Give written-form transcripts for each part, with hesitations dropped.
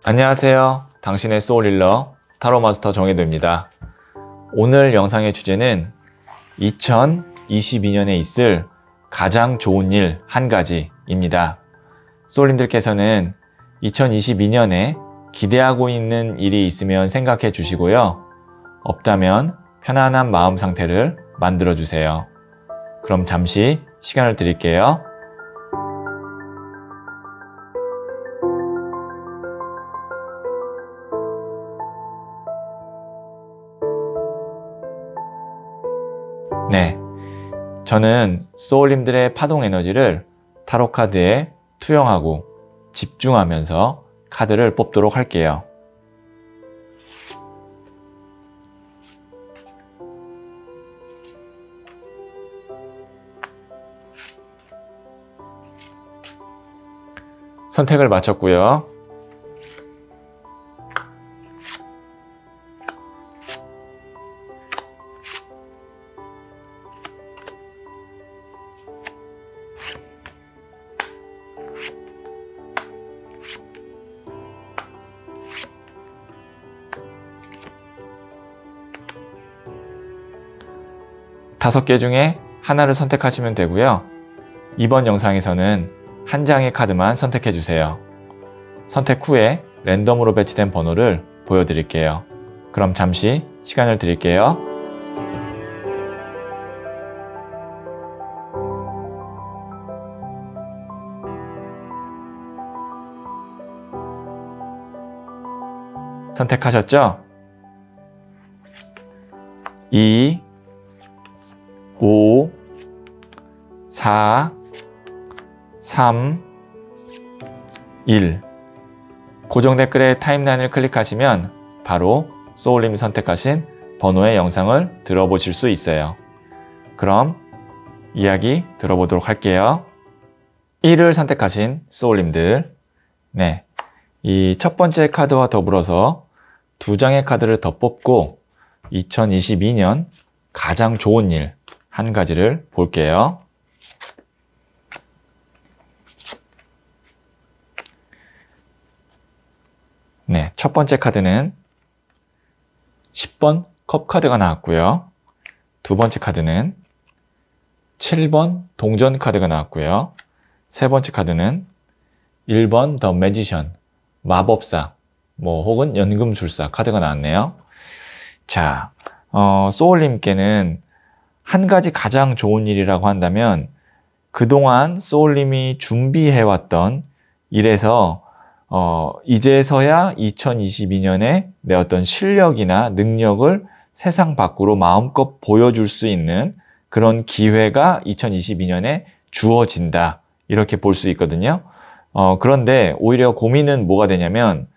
안녕하세요. 당신의 소울힐러 타로마스터 정혜도입니다. 오늘 영상의 주제는 2022년에 있을 가장 좋은 일 한 가지입니다. 소울님들께서는 2022년에 기대하고 있는 일이 있으면 생각해 주시고요. 없다면 편안한 마음 상태를 만들어 주세요. 그럼 잠시 시간을 드릴게요. 네, 저는 소울님들의 파동 에너지를 타로 카드에 투영하고 집중하면서 카드를 뽑도록 할게요. 선택을 마쳤고요. 다섯 개 중에 하나를 선택하시면 되고요. 이번 영상에서는 한 장의 카드만 선택해 주세요. 선택 후에 랜덤으로 배치된 번호를 보여드릴게요. 그럼 잠시 시간을 드릴게요. 선택하셨죠? 2, 5, 4, 3, 1. 고정 댓글에 타임라인을 클릭하시면 바로 소울님이 선택하신 번호의 영상을 들어보실 수 있어요. 그럼 이야기 들어보도록 할게요. 1을 선택하신 소울님들, 네, 이 첫 번째 카드와 더불어서 두 장의 카드를 더 뽑고 2022년 가장 좋은 일 한 가지를 볼게요. 네, 첫 번째 카드는 10번 컵 카드가 나왔고요. 두 번째 카드는 7번 동전 카드가 나왔고요. 세 번째 카드는 1번 더 매지션, 마법사, 혹은 연금술사 카드가 나왔네요. 자, 소울님께는 한 가지 가장 좋은 일이라고 한다면 그동안 소울님이 준비해왔던 일에서 이제서야 2022년에 내 어떤 실력이나 능력을 세상 밖으로 마음껏 보여줄 수 있는 그런 기회가 2022년에 주어진다. 이렇게 볼 수 있거든요. 그런데 오히려 고민은 뭐가 되냐면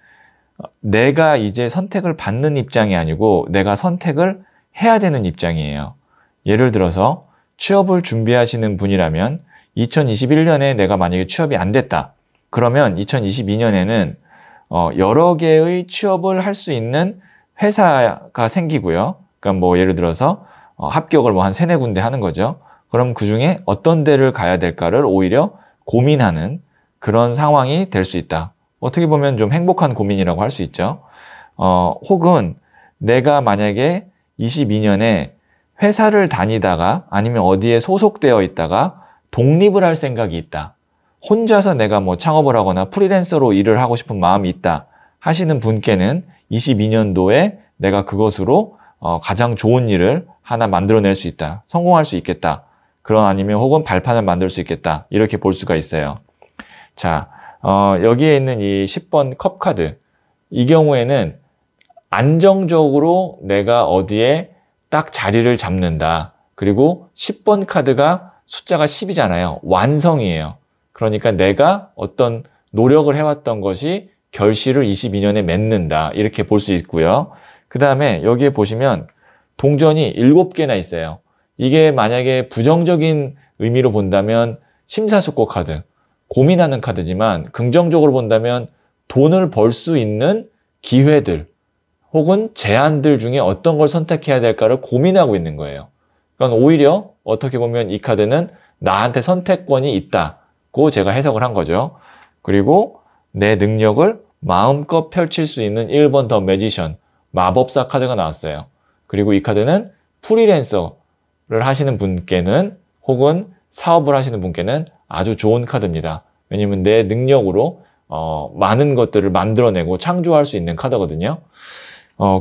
내가 이제 선택을 받는 입장이 아니고 내가 선택을 해야 되는 입장이에요. 예를 들어서 취업을 준비하시는 분이라면 2021년에 내가 만약에 취업이 안 됐다. 그러면 2022년에는 여러 개의 취업을 할 수 있는 회사가 생기고요. 그러니까 예를 들어서 합격을 한 3-4군데 하는 거죠. 그럼 그 중에 어떤 데를 가야 될까를 오히려 고민하는 그런 상황이 될 수 있다. 어떻게 보면 좀 행복한 고민이라고 할 수 있죠. 혹은 내가 만약에 22년에 회사를 다니다가 아니면 어디에 소속되어 있다가 독립을 할 생각이 있다. 혼자서 내가 창업을 하거나 프리랜서로 일을 하고 싶은 마음이 있다 하시는 분께는 22년도에 내가 그것으로 가장 좋은 일을 하나 만들어낼 수 있다. 성공할 수 있겠다. 그런 아니면 혹은 발판을 만들 수 있겠다. 이렇게 볼 수가 있어요. 자, 여기에 있는 이 10번 컵 카드. 이 경우에는 안정적으로 내가 어디에 딱 자리를 잡는다. 그리고 10번 카드가 숫자가 10이잖아요. 완성이에요. 그러니까 내가 어떤 노력을 해왔던 것이 결실을 22년에 맺는다. 이렇게 볼 수 있고요. 그 다음에 여기에 보시면 동전이 7개나 있어요. 이게 만약에 부정적인 의미로 본다면 심사숙고 카드, 고민하는 카드지만 긍정적으로 본다면 돈을 벌 수 있는 기회들 혹은 제안들 중에 어떤 걸 선택해야 될까를 고민하고 있는 거예요. 그러니까 오히려 어떻게 보면 이 카드는 나한테 선택권이 있다고 제가 해석을 한 거죠. 그리고 내 능력을 마음껏 펼칠 수 있는 1번 더 매지션, 마법사 카드가 나왔어요. 그리고 이 카드는 프리랜서를 하시는 분께는 혹은 사업을 하시는 분께는 아주 좋은 카드입니다. 왜냐면 내 능력으로 많은 것들을 만들어내고 창조할 수 있는 카드거든요.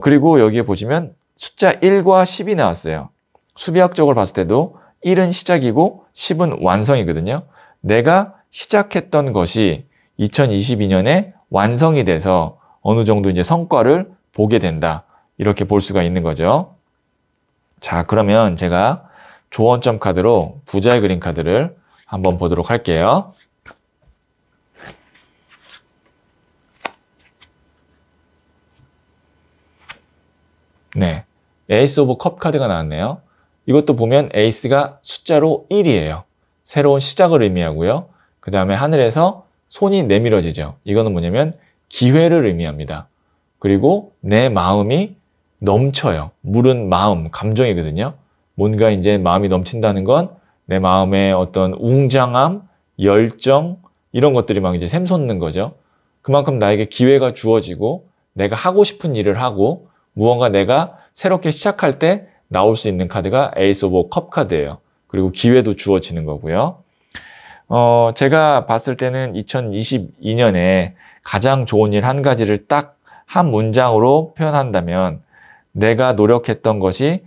그리고 여기에 보시면 숫자 1과 10이 나왔어요. 수비학적으로 봤을 때도 1은 시작이고 10은 완성이거든요. 내가 시작했던 것이 2022년에 완성이 돼서 어느 정도 이제 성과를 보게 된다. 이렇게 볼 수가 있는 거죠. 자, 그러면 제가 조언점 카드로 부자의 그림 카드를 한번 보도록 할게요. 네, 에이스 오브 컵 카드가 나왔네요. 이것도 보면 에이스가 숫자로 1이에요. 새로운 시작을 의미하고요. 그 다음에 하늘에서 손이 내밀어지죠. 이거는 뭐냐면 기회를 의미합니다. 그리고 내 마음이 넘쳐요. 물은 마음, 감정이거든요. 뭔가 이제 마음이 넘친다는 건 내 마음의 어떤 웅장함, 열정, 이런 것들이 막 이제 샘솟는 거죠. 그만큼 나에게 기회가 주어지고 내가 하고 싶은 일을 하고 무언가 내가 새롭게 시작할 때 나올 수 있는 카드가 에이스 오브 컵 카드예요. 그리고 기회도 주어지는 거고요. 제가 봤을 때는 2022년에 가장 좋은 일 한 가지를 딱 한 문장으로 표현한다면 내가 노력했던 것이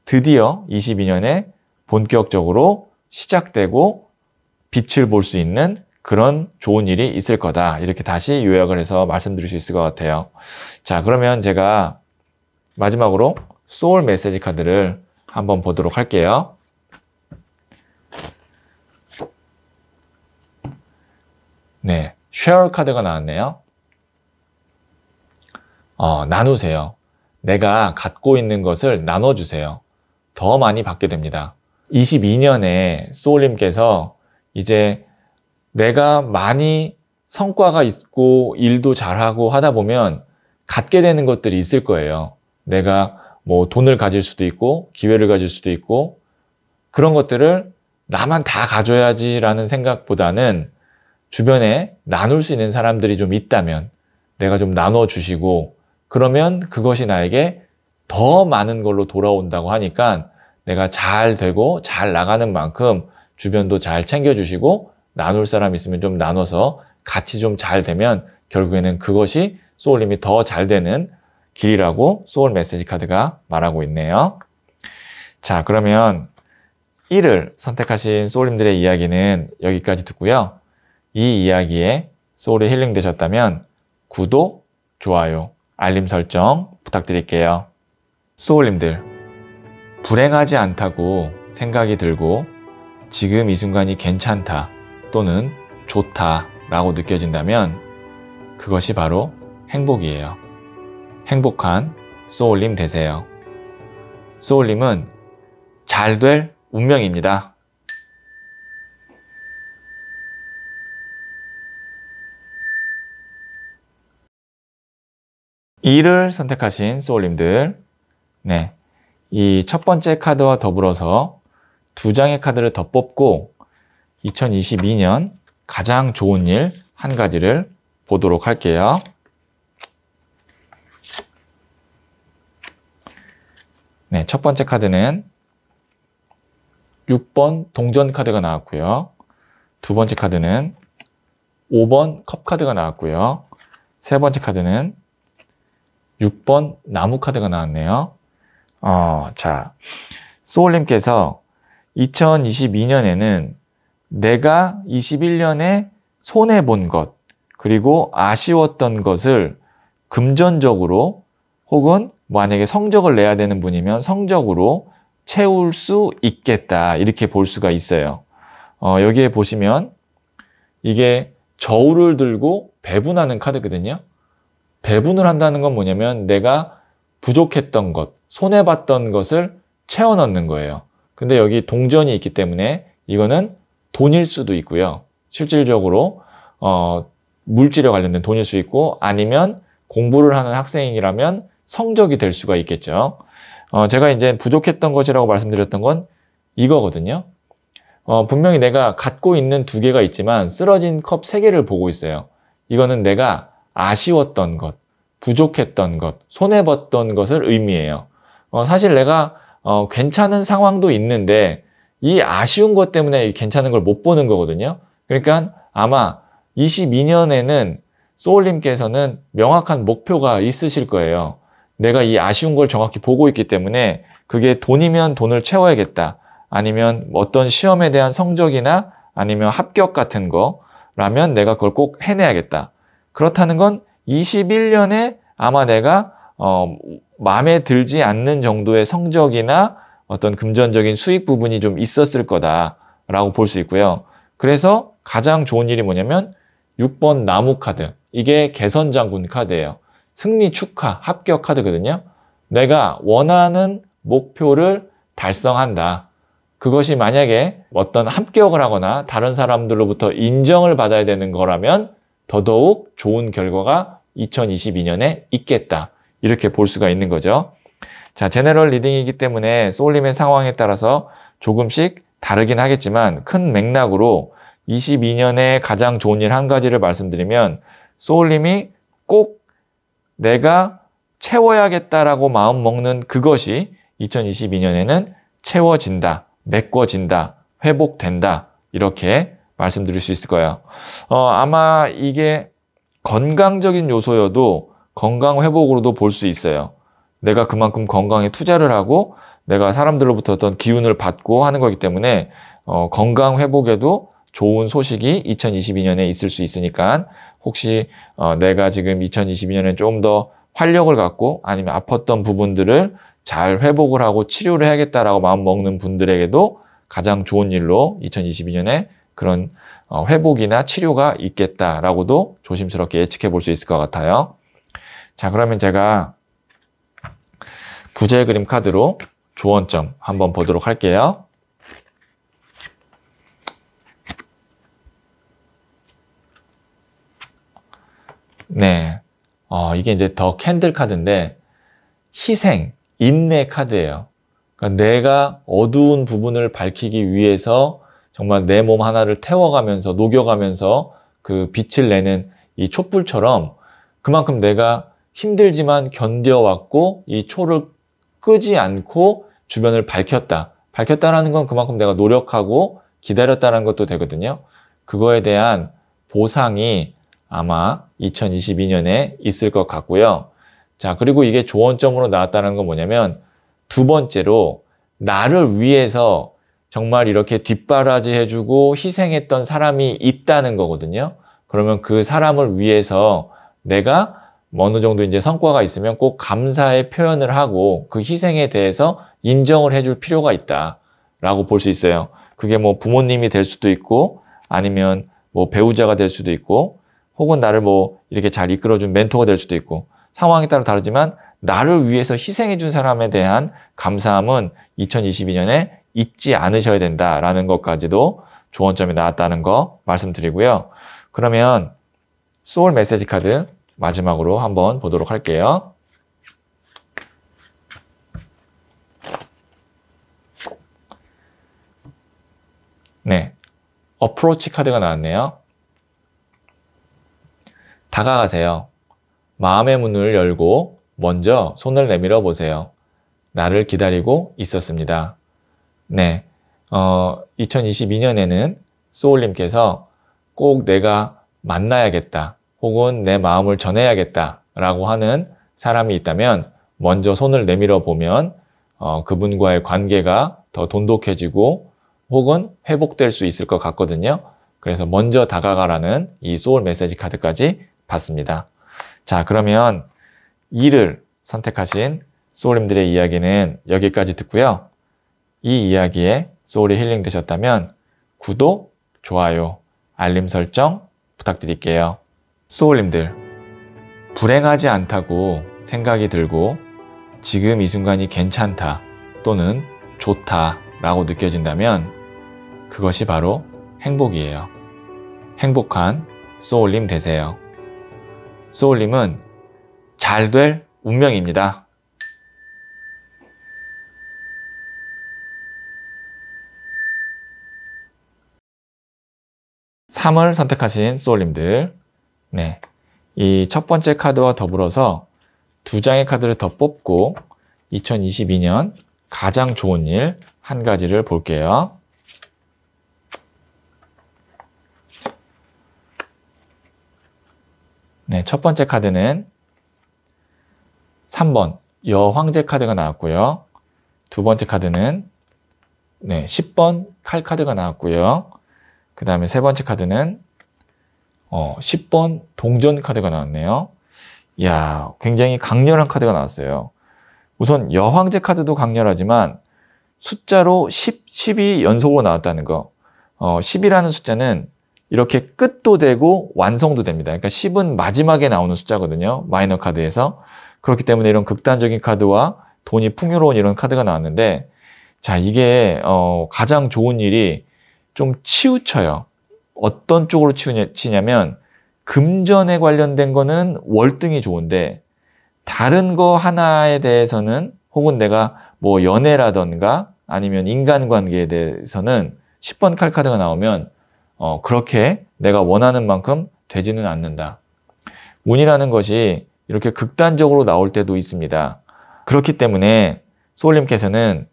드디어 22년에 본격적으로 시작되고 빛을 볼 수 있는 그런 좋은 일이 있을 거다. 이렇게 다시 요약을 해서 말씀드릴 수 있을 것 같아요. 자, 그러면 제가 마지막으로 소울 메시지 카드를 한번 보도록 할게요. 네, 쉐어 카드가 나왔네요. 나누세요. 내가 갖고 있는 것을 나눠주세요. 더 많이 받게 됩니다. 22년에 소울님께서 이제 내가 많이 성과가 있고 일도 잘하고 하다 보면 갖게 되는 것들이 있을 거예요. 내가 뭐 돈을 가질 수도 있고 기회를 가질 수도 있고 그런 것들을 나만 다 가져야지라는 생각보다는 주변에 나눌 수 있는 사람들이 좀 있다면 내가 좀 나눠주시고 그러면 그것이 나에게 더 많은 걸로 돌아온다고 하니까 내가 잘 되고 잘 나가는 만큼 주변도 잘 챙겨주시고 나눌 사람 있으면 좀 나눠서 같이 좀 잘 되면 결국에는 그것이 소울님이 더 잘 되는 길이라고 소울 메시지 카드가 말하고 있네요. 자, 그러면 1을 선택하신 소울님들의 이야기는 여기까지 듣고요. 이 이야기에 소울이 힐링 되셨다면 구독, 좋아요, 알림 설정 부탁드릴게요. 소울님들, 불행하지 않다고 생각이 들고 지금 이 순간이 괜찮다 또는 좋다 라고 느껴진다면 그것이 바로 행복이에요. 행복한 소울님 되세요. 소울님은 잘 될 운명입니다. 이를 선택하신 소울님들, 네, 이 첫 번째 카드와 더불어서 두 장의 카드를 더 뽑고 2022년 가장 좋은 일 한 가지를 보도록 할게요. 네, 첫 번째 카드는 6번 동전 카드가 나왔고요. 두 번째 카드는 5번 컵 카드가 나왔고요. 세 번째 카드는 6번 나무 카드가 나왔네요. 자, 소울님께서 2022년에는 내가 21년에 손해본 것, 그리고 아쉬웠던 것을 금전적으로 혹은 만약에 성적을 내야 되는 분이면 성적으로 채울 수 있겠다. 이렇게 볼 수가 있어요. 여기에 보시면 이게 저울을 들고 배분하는 카드거든요. 배분을 한다는 건 뭐냐면 내가 부족했던 것, 손해봤던 것을 채워 넣는 거예요. 근데 여기 동전이 있기 때문에 이거는 돈일 수도 있고요. 실질적으로 물질에 관련된 돈일 수 있고 아니면 공부를 하는 학생이라면 성적이 될 수가 있겠죠. 제가 이제 부족했던 것이라고 말씀드렸던 건 이거거든요. 분명히 내가 갖고 있는 두 개가 있지만 쓰러진 컵 세 개를 보고 있어요. 이거는 내가 아쉬웠던 것, 부족했던 것, 손해봤던 것을 의미해요. 사실 내가 괜찮은 상황도 있는데 이 아쉬운 것 때문에 괜찮은 걸 못 보는 거거든요. 그러니까 아마 22년에는 소울님께서는 명확한 목표가 있으실 거예요. 내가 이 아쉬운 걸 정확히 보고 있기 때문에 그게 돈이면 돈을 채워야겠다. 아니면 어떤 시험에 대한 성적이나 아니면 합격 같은 거라면 내가 그걸 꼭 해내야겠다. 그렇다는 건 21년에 아마 내가 마음에 들지 않는 정도의 성적이나 어떤 금전적인 수익 부분이 좀 있었을 거다라고 볼 수 있고요. 그래서 가장 좋은 일이 뭐냐면 6번 나무 카드. 이게 개선장군 카드예요. 승리 축하, 합격 카드거든요. 내가 원하는 목표를 달성한다. 그것이 만약에 어떤 합격을 하거나 다른 사람들로부터 인정을 받아야 되는 거라면 더더욱 좋은 결과가 2022년에 있겠다. 이렇게 볼 수가 있는 거죠. 자, 제너럴 리딩이기 때문에 소울님의 상황에 따라서 조금씩 다르긴 하겠지만 큰 맥락으로 22년에 가장 좋은 일 한 가지를 말씀드리면 소울님이 꼭 내가 채워야겠다라고 마음 먹는 그것이 2022년에는 채워진다, 메꿔진다, 회복된다 이렇게 말씀드릴 수 있을 거예요. 아마 이게 건강적인 요소여도 건강 회복으로도 볼 수 있어요. 내가 그만큼 건강에 투자를 하고 내가 사람들로부터 어떤 기운을 받고 하는 거기 때문에 건강 회복에도 좋은 소식이 2022년에 있을 수 있으니까 혹시 내가 지금 2022년에 좀 더 활력을 갖고 아니면 아팠던 부분들을 잘 회복을 하고 치료를 해야겠다라고 마음 먹는 분들에게도 가장 좋은 일로 2022년에 그런 회복이나 치료가 있겠다라고도 조심스럽게 예측해 볼 수 있을 것 같아요. 자, 그러면 제가 부재 그림 카드로 조언점 한번 보도록 할게요. 네, 이게 이제 더 캔들 카드인데 희생, 인내 카드예요. 그러니까 내가 어두운 부분을 밝히기 위해서 정말 내 몸 하나를 태워가면서 녹여가면서 그 빛을 내는 이 촛불처럼 그만큼 내가 힘들지만 견뎌왔고 이 초를 끄지 않고 주변을 밝혔다. 밝혔다라는 건 그만큼 내가 노력하고 기다렸다는 것도 되거든요. 그거에 대한 보상이 아마 2022년에 있을 것 같고요. 자, 그리고 이게 조언점으로 나왔다는 건 뭐냐면 두 번째로 나를 위해서 정말 이렇게 뒷바라지 해주고 희생했던 사람이 있다는 거거든요. 그러면 그 사람을 위해서 내가 어느 정도 이제 성과가 있으면 꼭 감사의 표현을 하고 그 희생에 대해서 인정을 해줄 필요가 있다라고 볼 수 있어요. 그게 뭐 부모님이 될 수도 있고 아니면 뭐 배우자가 될 수도 있고 혹은 나를 뭐 이렇게 잘 이끌어준 멘토가 될 수도 있고 상황에 따라 다르지만 나를 위해서 희생해준 사람에 대한 감사함은 2022년에 잊지 않으셔야 된다라는 것까지도 조언점이 나왔다는 거 말씀드리고요. 그러면 소울 메시지 카드 마지막으로 한번 보도록 할게요. 네, 어프로치 카드가 나왔네요. 다가가세요. 마음의 문을 열고 먼저 손을 내밀어 보세요. 나를 기다리고 있었습니다. 네, 2022년에는 소울님께서 꼭 내가 만나야겠다 혹은 내 마음을 전해야겠다 라고 하는 사람이 있다면 먼저 손을 내밀어 보면 그분과의 관계가 더 돈독해지고 혹은 회복될 수 있을 것 같거든요. 그래서 먼저 다가가라는 이 소울 메시지 카드까지 봤습니다. 자, 그러면 2를 선택하신 소울님들의 이야기는 여기까지 듣고요. 이 이야기에 소울이 힐링 되셨다면 구독, 좋아요, 알림 설정 부탁드릴게요. 소울님들, 불행하지 않다고 생각이 들고 지금 이 순간이 괜찮다 또는 좋다 라고 느껴진다면 그것이 바로 행복이에요. 행복한 소울님 되세요. 소울님은 잘 될 운명입니다. 3을 선택하신 소울님들, 네, 이 첫 번째 카드와 더불어서 두 장의 카드를 더 뽑고 2022년 가장 좋은 일 한 가지를 볼게요. 네, 첫 번째 카드는 3번 여황제 카드가 나왔고요. 두 번째 카드는 10번 칼 카드가 나왔고요. 그 다음에 세 번째 카드는 10번 동전 카드가 나왔네요. 이야, 굉장히 강렬한 카드가 나왔어요. 우선 여황제 카드도 강렬하지만 숫자로 10이 연속으로 나왔다는 거. 10이라는 숫자는 이렇게 끝도 되고 완성도 됩니다. 그러니까 10은 마지막에 나오는 숫자거든요. 마이너 카드에서. 그렇기 때문에 이런 극단적인 카드와 돈이 풍요로운 이런 카드가 나왔는데, 자, 이게 가장 좋은 일이 좀 치우쳐요. 어떤 쪽으로 치냐면 금전에 관련된 거는 월등히 좋은데 다른 거 하나에 대해서는, 혹은 내가 뭐 연애라던가 아니면 인간관계에 대해서는 10번 칼 카드가 나오면 그렇게 내가 원하는 만큼 되지는 않는다. 운이라는 것이 이렇게 극단적으로 나올 때도 있습니다. 그렇기 때문에 소울님께서는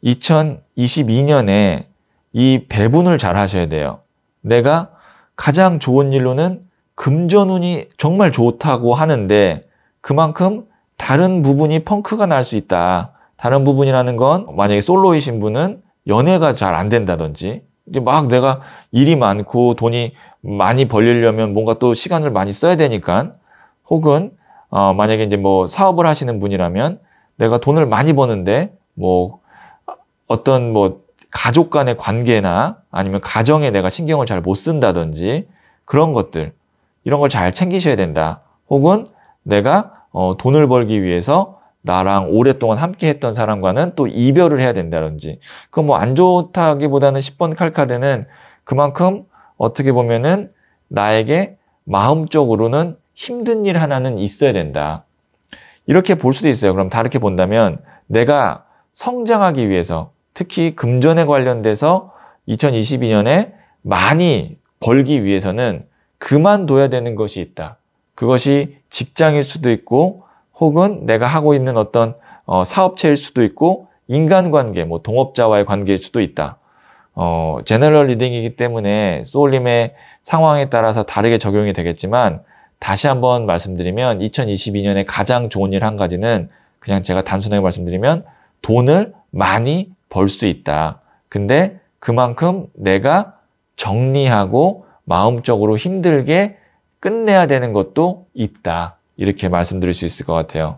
2022년에 이 배분을 잘 하셔야 돼요. 내가 가장 좋은 일로는 금전운이 정말 좋다고 하는데 그만큼 다른 부분이 펑크가 날 수 있다. 다른 부분이라는 건 만약에 솔로이신 분은 연애가 잘 안 된다든지, 이제 막 내가 일이 많고 돈이 많이 벌리려면 뭔가 또 시간을 많이 써야 되니까, 혹은 만약에 이제 뭐 사업을 하시는 분이라면 내가 돈을 많이 버는데 뭐 어떤 뭐 가족 간의 관계나 아니면 가정에 내가 신경을 잘 못 쓴다든지 그런 것들, 이런 걸 잘 챙기셔야 된다. 혹은 내가 돈을 벌기 위해서 나랑 오랫동안 함께 했던 사람과는 또 이별을 해야 된다든지, 그건 뭐 안 좋다기보다는 10번 칼 카드는 그만큼 어떻게 보면은 나에게 마음적으로는 힘든 일 하나는 있어야 된다. 이렇게 볼 수도 있어요. 그럼 다르게 본다면 내가 성장하기 위해서, 특히 금전에 관련돼서 2022년에 많이 벌기 위해서는 그만둬야 되는 것이 있다. 그것이 직장일 수도 있고, 혹은 내가 하고 있는 어떤 사업체일 수도 있고, 인간관계, 뭐 동업자와의 관계일 수도 있다. 제너럴 리딩이기 때문에 소울님의 상황에 따라서 다르게 적용이 되겠지만, 다시 한번 말씀드리면 2022년에 가장 좋은 일 한 가지는, 그냥 제가 단순하게 말씀드리면 돈을 많이 벌 수 있다. 근데 그만큼 내가 정리하고 마음적으로 힘들게 끝내야 되는 것도 있다. 이렇게 말씀드릴 수 있을 것 같아요.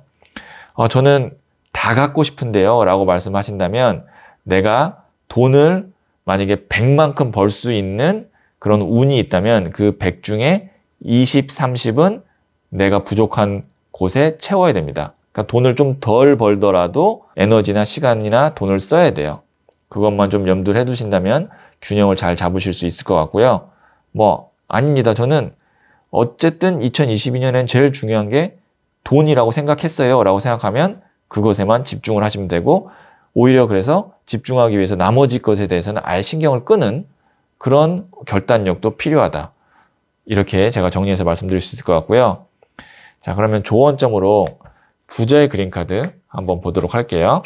저는 다 갖고 싶은데요 라고 말씀하신다면, 내가 돈을 만약에 100만큼 벌 수 있는 그런 운이 있다면 그 100 중에 20, 30은 내가 부족한 곳에 채워야 됩니다. 그러니까 돈을 좀 덜 벌더라도 에너지나 시간이나 돈을 써야 돼요. 그것만 좀 염두를 해두신다면 균형을 잘 잡으실 수 있을 것 같고요. 뭐 아닙니다. 저는 어쨌든 2022년엔 제일 중요한 게 돈이라고 생각했어요 라고 생각하면 그것에만 집중을 하시면 되고, 오히려 그래서 집중하기 위해서 나머지 것에 대해서는 아예 신경을 끄는 그런 결단력도 필요하다. 이렇게 제가 정리해서 말씀드릴 수 있을 것 같고요. 자, 그러면 조언점으로 부자의 그린카드 한번 보도록 할게요.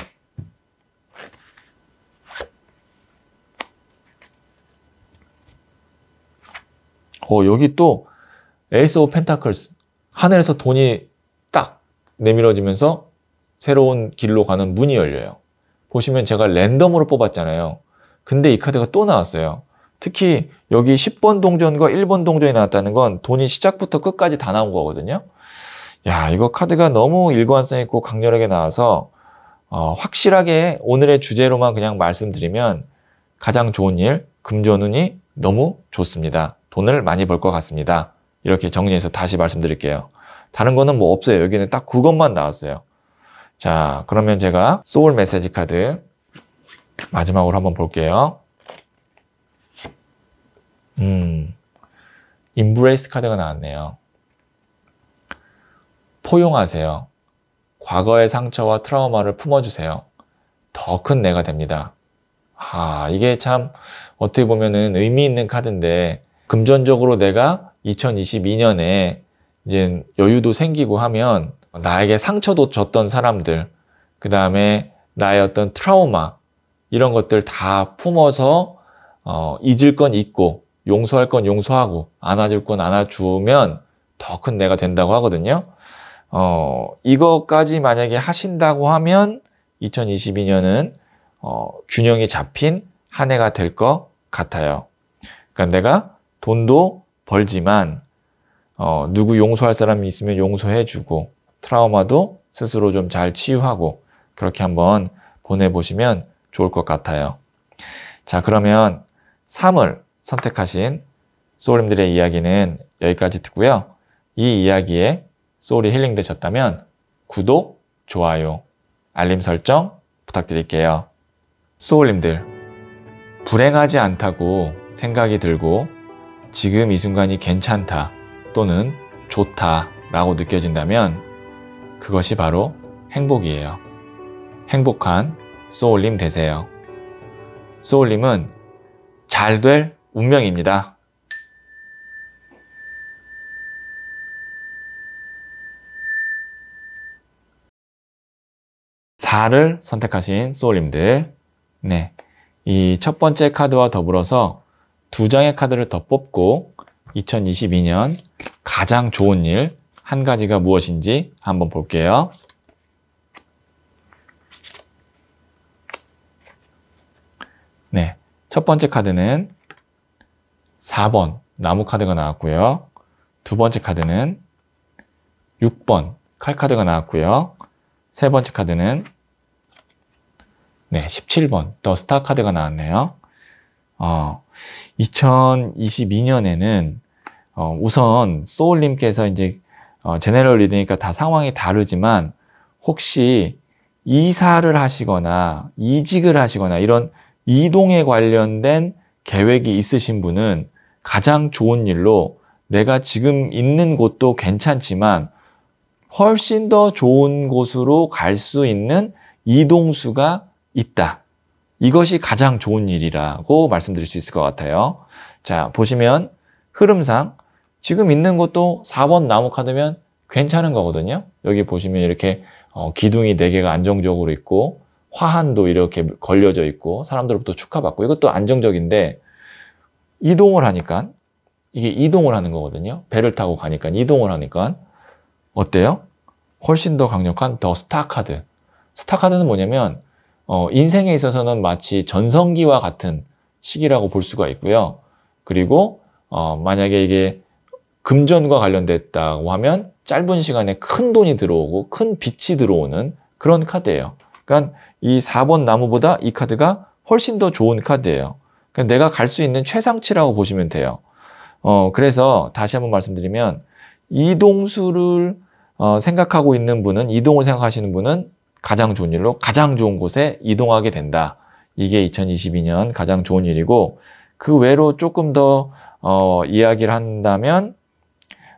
여기 또 에이스 오브 펜타클스, 하늘에서 돈이 딱 내밀어지면서 새로운 길로 가는 문이 열려요. 보시면 제가 랜덤으로 뽑았잖아요. 근데 이 카드가 또 나왔어요. 특히 여기 10번 동전과 1번 동전이 나왔다는 건 돈이 시작부터 끝까지 다 나온 거거든요. 야, 이거 카드가 너무 일관성 있고 강렬하게 나와서 확실하게 오늘의 주제로만 그냥 말씀드리면 가장 좋은 일, 금전운이 너무 좋습니다. 돈을 많이 벌 것 같습니다. 이렇게 정리해서 다시 말씀드릴게요. 다른 거는 뭐 없어요. 여기는 딱 그것만 나왔어요. 자, 그러면 제가 소울 메시지 카드 마지막으로 한번 볼게요. 임브레이스 카드가 나왔네요. 포용하세요. 과거의 상처와 트라우마를 품어주세요. 더 큰 내가 됩니다. 이게 참 어떻게 보면은 의미 있는 카드인데, 금전적으로 내가 2022년에 이제 여유도 생기고 하면 나에게 상처도 줬던 사람들, 그 다음에 나의 어떤 트라우마, 이런 것들 다 품어서 잊을 건 잊고 용서할 건 용서하고 안아줄 건 안아주면 더 큰 내가 된다고 하거든요. 이것까지 만약에 하신다고 하면 2022년은 균형이 잡힌 한 해가 될 것 같아요. 그러니까 내가 돈도 벌지만 누구 용서할 사람이 있으면 용서해주고 트라우마도 스스로 좀 잘 치유하고 그렇게 한번 보내보시면 좋을 것 같아요. 자, 그러면 3을 선택하신 소울님들의 이야기는 여기까지 듣고요. 이 이야기에 소울이 힐링 되셨다면 구독, 좋아요, 알림 설정 부탁드릴게요. 소울님들, 불행하지 않다고 생각이 들고 지금 이 순간이 괜찮다 또는 좋다 라고 느껴진다면 그것이 바로 행복이에요. 행복한 소울님 되세요. 소울님은 잘 될 운명입니다. 4를 선택하신 소울님들, 네, 이 첫 번째 카드와 더불어서 2장의 카드를 더 뽑고 2022년 가장 좋은 일 한 가지가 무엇인지 한번 볼게요. 네, 첫 번째 카드는 4번 나무 카드가 나왔고요. 두 번째 카드는 6번 칼 카드가 나왔고요. 세 번째 카드는 17번 더 스타 카드가 나왔네요. 2022년에는 우선 소울님께서 이제 제네럴 리드니까 다 상황이 다르지만 혹시 이사를 하시거나 이직을 하시거나 이런 이동에 관련된 계획이 있으신 분은 가장 좋은 일로 내가 지금 있는 곳도 괜찮지만 훨씬 더 좋은 곳으로 갈 수 있는 이동수가 있다. 이것이 가장 좋은 일이라고 말씀드릴 수 있을 것 같아요. 자, 보시면 흐름상 지금 있는 곳도 4번 나무 카드면 괜찮은 거거든요. 여기 보시면 이렇게 기둥이 4개가 안정적으로 있고 화환도 이렇게 걸려져 있고 사람들로부터 축하받고 이것도 안정적인데 이동을 하니까 이게 이동을 하는 거거든요. 배를 타고 가니까 이동을 하니까 어때요? 훨씬 더 강력한 더 스타 카드. 스타 카드는 뭐냐면 인생에 있어서는 마치 전성기와 같은 시기라고 볼 수가 있고요. 그리고 만약에 이게 금전과 관련됐다고 하면 짧은 시간에 큰 돈이 들어오고 큰 빚이 들어오는 그런 카드예요. 그러니까 이 4번 나무보다 이 카드가 훨씬 더 좋은 카드예요. 그러니까 내가 갈 수 있는 최상치라고 보시면 돼요. 그래서 다시 한번 말씀드리면 이동수를 생각하고 있는 분은 이동을 생각하시는 분은 가장 좋은 일로 가장 좋은 곳에 이동하게 된다. 이게 2022년 가장 좋은 일이고 그 외로 조금 더 이야기를 한다면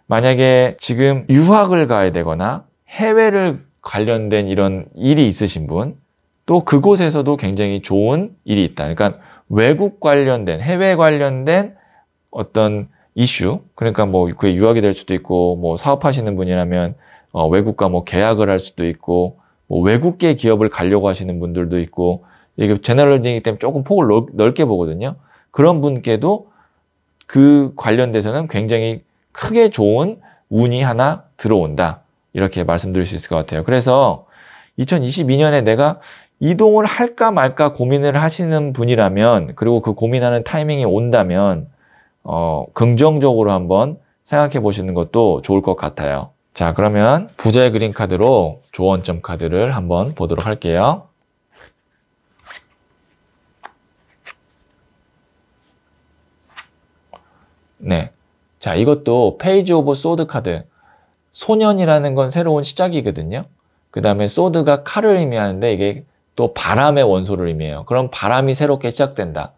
만약에 지금 유학을 가야 되거나 해외를 관련된 이런 일이 있으신 분, 또 그곳에서도 굉장히 좋은 일이 있다. 그러니까 외국 관련된, 해외 관련된 어떤 이슈, 그러니까 뭐 그게 유학이 될 수도 있고, 뭐 사업하시는 분이라면 외국과 뭐 계약을 할 수도 있고, 뭐 외국계 기업을 가려고 하시는 분들도 있고, 이게 제너럴링이기 때문에 조금 폭을 넓게 보거든요. 그런 분께도 그 관련돼서는 굉장히 크게 좋은 운이 하나 들어온다. 이렇게 말씀드릴 수 있을 것 같아요. 그래서 2022년에 내가 이동을 할까 말까 고민을 하시는 분이라면, 그리고 그 고민하는 타이밍이 온다면 긍정적으로 한번 생각해 보시는 것도 좋을 것 같아요. 자, 그러면 부자의 그린 카드로 조언점 카드를 한번 보도록 할게요. 네. 자, 이것도 페이지 오브 소드 카드. 소년이라는 건 새로운 시작이거든요. 그 다음에 소드가 칼을 의미하는데 이게 또 바람의 원소를 의미해요. 그럼 바람이 새롭게 시작된다.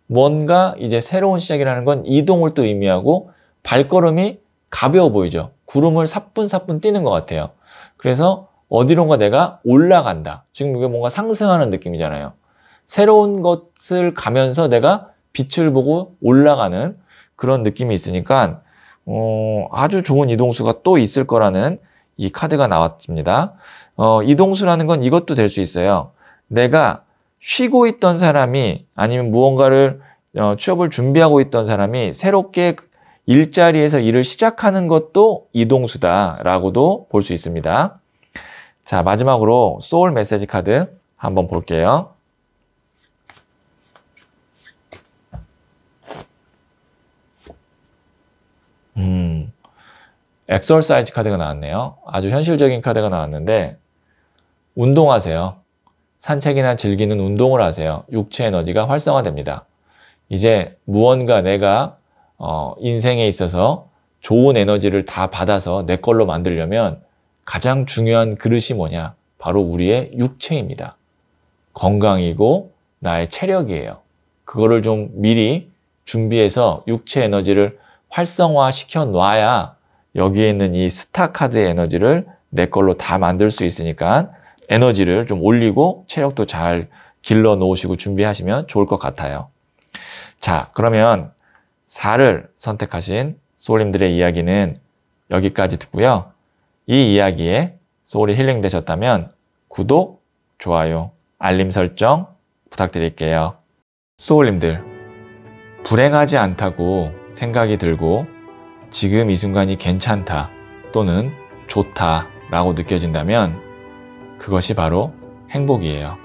뭔가 이제 새로운 시작이라는 건 이동을 또 의미하고 발걸음이 가벼워 보이죠. 구름을 사뿐사뿐 뛰는 것 같아요. 그래서 어디론가 내가 올라간다. 지금 이게 뭔가 상승하는 느낌이잖아요. 새로운 것을 가면서 내가 빛을 보고 올라가는 그런 느낌이 있으니까 아주 좋은 이동수가 또 있을 거라는 이 카드가 나왔습니다. 이동수라는 건 이것도 될 수 있어요. 내가 쉬고 있던 사람이 아니면 무언가를 취업을 준비하고 있던 사람이 새롭게 일자리에서 일을 시작하는 것도 이동수다라고도 볼 수 있습니다. 자, 마지막으로 소울 메시지 카드 한번 볼게요. 엑서사이즈 카드가 나왔네요. 아주 현실적인 카드가 나왔는데 운동하세요. 산책이나 즐기는 운동을 하세요. 육체 에너지가 활성화됩니다. 이제 무언가 내가 인생에 있어서 좋은 에너지를 다 받아서 내 걸로 만들려면 가장 중요한 그릇이 뭐냐? 바로 우리의 육체입니다. 건강이고 나의 체력이에요. 그거를 좀 미리 준비해서 육체 에너지를 활성화시켜 놔야 여기에 있는 이 스타 카드의 에너지를 내 걸로 다 만들 수 있으니까 에너지를 좀 올리고 체력도 잘 길러 놓으시고 준비하시면 좋을 것 같아요. 자, 그러면 4를 선택하신 소울님들의 이야기는 여기까지 듣고요. 이 이야기에 소울이 힐링 되셨다면 구독, 좋아요, 알림 설정 부탁드릴게요. 소울님들, 불행하지 않다고 생각이 들고 지금 이 순간이 괜찮다 또는 좋다 라고 느껴진다면 그것이 바로 행복이에요.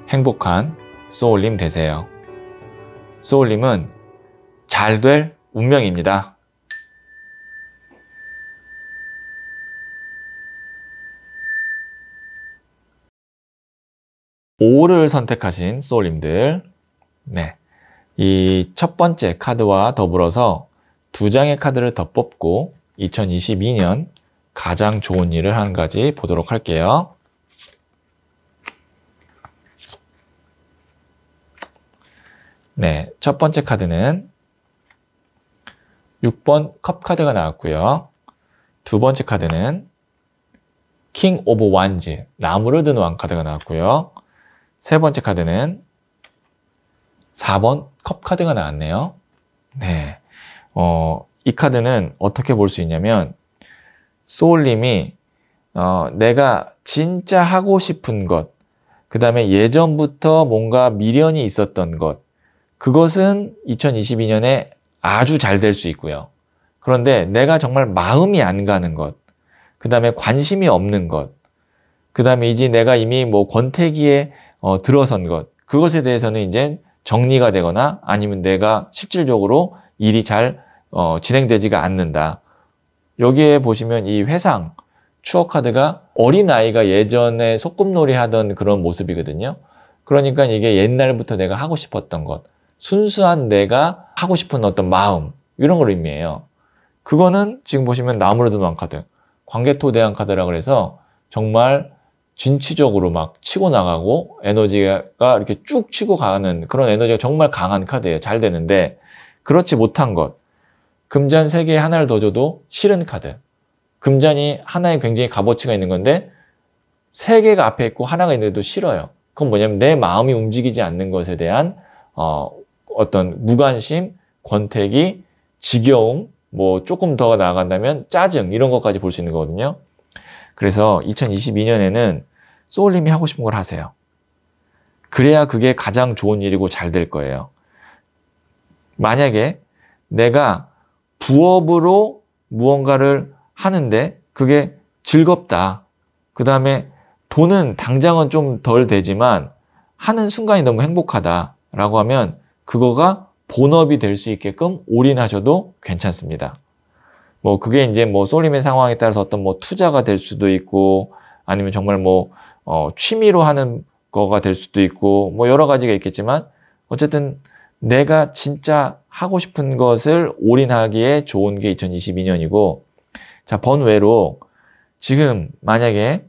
행복한 소울님 되세요. 소울님은 잘 될 운명입니다. 5를 선택하신 소울님들, 네, 이 첫 번째 카드와 더불어서 2장의 카드를 더 뽑고 2022년 가장 좋은 일을 한 가지 보도록 할게요. 네, 첫 번째 카드는 6번 컵 카드가 나왔고요. 두 번째 카드는 킹 오브 완즈, 나무를 든 왕 카드가 나왔고요. 세 번째 카드는 4번 컵 카드가 나왔네요. 네, 이 카드는 어떻게 볼 수 있냐면 소울님이 내가 진짜 하고 싶은 것, 그 다음에 예전부터 뭔가 미련이 있었던 것, 그것은 2022년에 아주 잘 될 수 있고요. 그런데 내가 정말 마음이 안 가는 것, 그 다음에 관심이 없는 것, 그 다음에 이제 내가 이미 뭐 권태기에 들어선 것, 그것에 대해서는 이제 정리가 되거나 아니면 내가 실질적으로 일이 잘 진행되지가 않는다. 여기에 보시면 이 회상, 추억 카드가 어린아이가 예전에 소꿉놀이 하던 그런 모습이거든요. 그러니까 이게 옛날부터 내가 하고 싶었던 것, 순수한 내가 하고 싶은 어떤 마음, 이런 걸 의미해요. 그거는 지금 보시면 나무를 든 왕 카드, 광개토대왕 카드라 그래서 정말 진취적으로 막 치고 나가고 에너지가 이렇게 쭉 치고 가는 그런 에너지가 정말 강한 카드예요. 잘 되는데 그렇지 못한 것, 금잔 3개에 하나를 더 줘도 싫은 카드. 금잔이 하나에 굉장히 값어치가 있는 건데 3개가 앞에 있고 하나가 있는데도 싫어요. 그건 뭐냐면 내 마음이 움직이지 않는 것에 대한 어떤 무관심, 권태기, 지겨움, 뭐 조금 더 나아간다면 짜증, 이런 것까지 볼 수 있는 거거든요. 그래서 2022년에는 소울님이 하고 싶은 걸 하세요. 그래야 그게 가장 좋은 일이고 잘 될 거예요. 만약에 내가 부업으로 무언가를 하는데 그게 즐겁다. 그 다음에 돈은 당장은 좀 덜 되지만 하는 순간이 너무 행복하다 라고 하면 그거가 본업이 될 수 있게끔 올인하셔도 괜찮습니다. 뭐 그게 이제 뭐 소울님의 상황에 따라서 어떤 뭐 투자가 될 수도 있고 아니면 정말 뭐 취미로 하는 거가 될 수도 있고 뭐 여러 가지가 있겠지만 어쨌든 내가 진짜 하고 싶은 것을 올인하기에 좋은 게 2022년이고, 자, 번외로 지금 만약에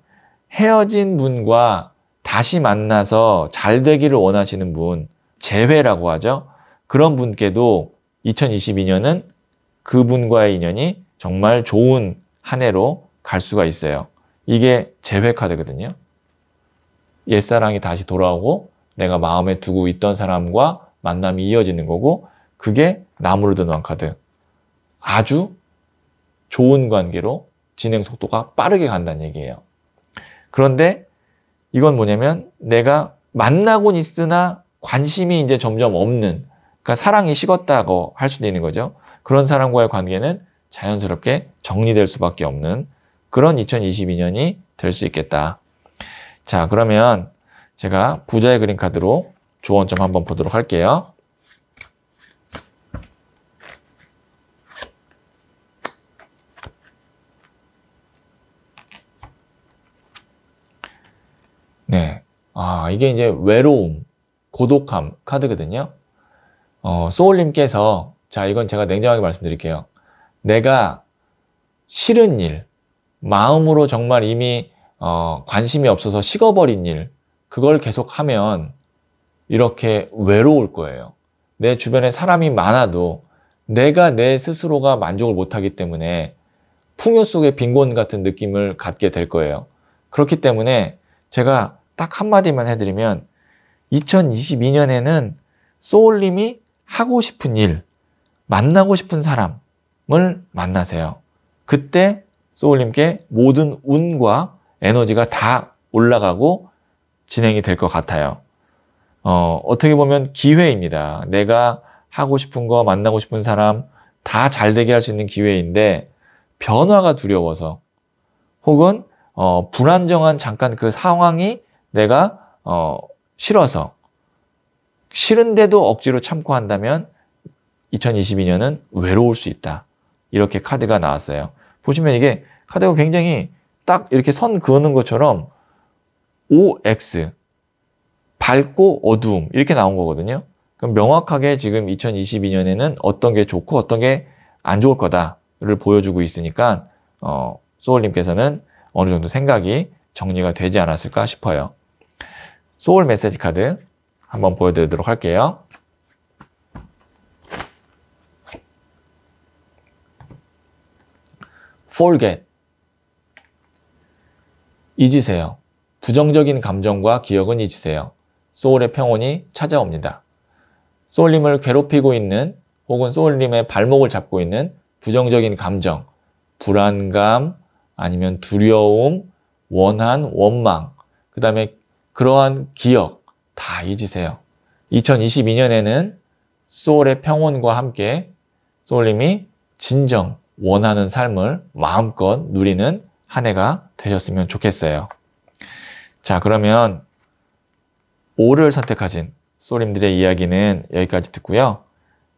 헤어진 분과 다시 만나서 잘 되기를 원하시는 분, 재회라고 하죠. 그런 분께도 2022년은 그분과의 인연이 정말 좋은 한 해로 갈 수가 있어요. 이게 재회 카드거든요. 옛사랑이 다시 돌아오고 내가 마음에 두고 있던 사람과 만남이 이어지는 거고, 그게 나무를 든 왕 카드. 아주 좋은 관계로 진행 속도가 빠르게 간다는 얘기예요. 그런데 이건 뭐냐면 내가 만나곤 있으나 관심이 이제 점점 없는, 그러니까 사랑이 식었다고 할 수도 있는 거죠. 그런 사람과의 관계는 자연스럽게 정리될 수밖에 없는 그런 2022년이 될 수 있겠다. 자, 그러면 제가 부자의 그림 카드로 조언 좀 한번 보도록 할게요. 네. 이게 이제 외로움, 고독함 카드거든요. 소울님께서, 자, 이건 제가 냉정하게 말씀드릴게요. 내가 싫은 일, 마음으로 정말 이미 관심이 없어서 식어버린 일, 그걸 계속하면 이렇게 외로울 거예요. 내 주변에 사람이 많아도 내가 내 스스로가 만족을 못하기 때문에 풍요 속의 빈곤 같은 느낌을 갖게 될 거예요. 그렇기 때문에 제가 딱 한마디만 해드리면 2022년에는 소울님이 하고 싶은 일, 만나고 싶은 사람을 만나세요. 그때 소울님께 모든 운과 에너지가 다 올라가고 진행이 될 것 같아요. 어떻게 보면 기회입니다. 내가 하고 싶은 거, 만나고 싶은 사람 다 잘 되게 할 수 있는 기회인데 변화가 두려워서 혹은 불안정한 잠깐 그 상황이 내가 싫어서 싫은데도 억지로 참고 한다면 2022년은 외로울 수 있다. 이렇게 카드가 나왔어요. 보시면 이게 카드가 굉장히 딱 이렇게 선 그어놓은 것처럼 OX 밝고 어두움 이렇게 나온 거거든요. 그럼 명확하게 지금 2022년에는 어떤 게 좋고 어떤 게 안 좋을 거다를 보여주고 있으니까 소울님께서는 어느 정도 생각이 정리가 되지 않았을까 싶어요. 소울 메시지 카드 한번 보여드리도록 할게요. Forget. 잊으세요. 부정적인 감정과 기억은 잊으세요. 소울의 평온이 찾아옵니다. 소울님을 괴롭히고 있는 혹은 소울님의 발목을 잡고 있는 부정적인 감정, 불안감, 아니면 두려움, 원한, 원망, 그 다음에 그러한 기억 다 잊으세요. 2022년에는 소울의 평온과 함께 소울님이 진정 원하는 삶을 마음껏 누리는 한 해가 되셨으면 좋겠어요. 자, 그러면 O를 선택하신 소울님들의 이야기는 여기까지 듣고요.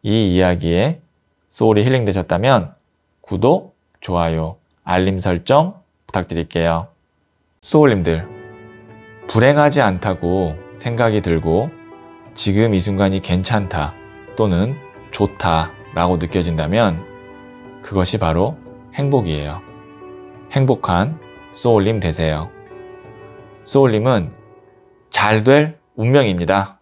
이 이야기에 소울이 힐링되셨다면 구독, 좋아요, 알림 설정 부탁드릴게요. 소울님들, 불행하지 않다고 생각이 들고 지금 이 순간이 괜찮다 또는 좋다 라고 느껴진다면 그것이 바로 행복이에요. 행복한 소울님 되세요. 소울님은 잘 될 운명입니다.